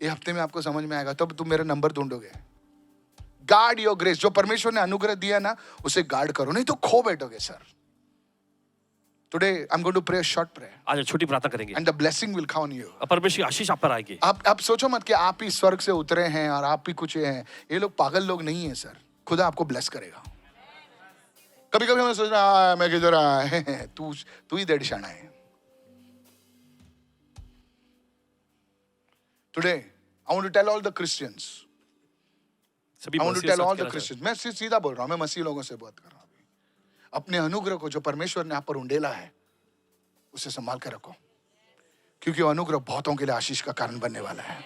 ये हफ्ते में आपको समझ में आएगा, तब तुम मेरा नंबर ढूंढोगे। Guard your grace. जो परमेश्वर ने अनुग्रह दिया ना, उसे गार्ड करो, नहीं तो खो बैठोगे sir. Today I'm going to pray a short prayer, आज छोटी प्रार्थना करेंगे and the blessing will come on you. और परमेश्वर की आशीष आप पर आएगी। आप सोचो मत कि आप ही स्वर्ग से उतरे हैं और आप ही कुछ हैं। ये लोग पागल लोग नहीं है सर। खुदा आपको ब्लेस करेगा। कभी कभी हमें सोचना मैं किधर आया, तू ही डेढ़ शाना है। Today I want to tell all the Christians. सभी I want to Masih tell साथ all the कहना Christians. मैं सीधा बोल रहा हूँ, मैं मसीह लोगों से बात कर रहा हूँ। अपने अनुग्रह को जो परमेश्वर ने आप पर उंडेला है उसे संभाल कर रखो, क्योंकि वो अनुग्रह बहुतों के लिए आशीष का कारण बनने वाला है।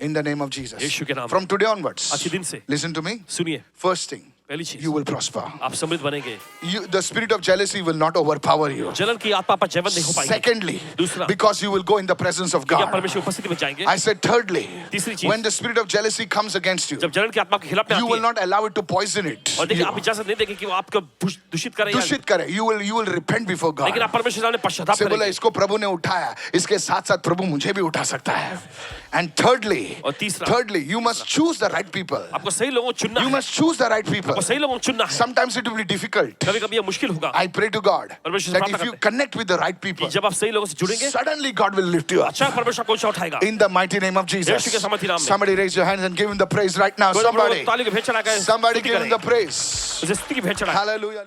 In the name of Jesus. यीशु के नाम में। From today onwards, आज के दिन से listen to me. सुनिए, First thing, पहली चीज you will prosper. आप समृद्ध बनेंगे। The spirit of jealousy will not overpower you. जलन की आत्मा पर जयवंत नहीं हो पाएगी। Secondly, दूसरा, because you will go in the presence of क्या God. परमेश्वर की उपस्थिति में जाएंगे। I said thirdly, तीसरी चीज, when the spirit of jealousy comes against you, जब जलन की आत्मा के खिलाफ में you आती will है not allow it to poison it. और देखिए आप इजाजत नहीं देंगे कि वो आपको दूषित करे या दूषित करे. You will repent before God. लेकिन आप परमेश्वर के सामने पश्चाताप से बोला करेंगे। इसको प्रभु ने उठाया, इसके साथ साथ प्रभु मुझे भी उठा सकता है. And thirdly, और तीसरा, you must choose the right people. आपको सही लोगों को चुनना You है। must choose the right people. वो सही लोगों को चुनना है। Sometimes it will be difficult. कभी-कभी ये मुश्किल होगा I pray to God परमेश्वर से that प्रार्थना if you करते connect with the right कि people, जब आप सही लोगों से जुड़ेंगे, suddenly God will lift you up. अच्छा परमेश्वर को ऊंचा उठाएगा। In the mighty name of यीशु के Jesus. सामर्थी नाम में। Somebody raise your hands and give him the praise right now. कोई लोग Somebody. ताली की भेंट चढ़ा के Somebody स्तुति give him करें। the praise. उसे स्तुति की भेंट चढ़ाएं। Hallelujah.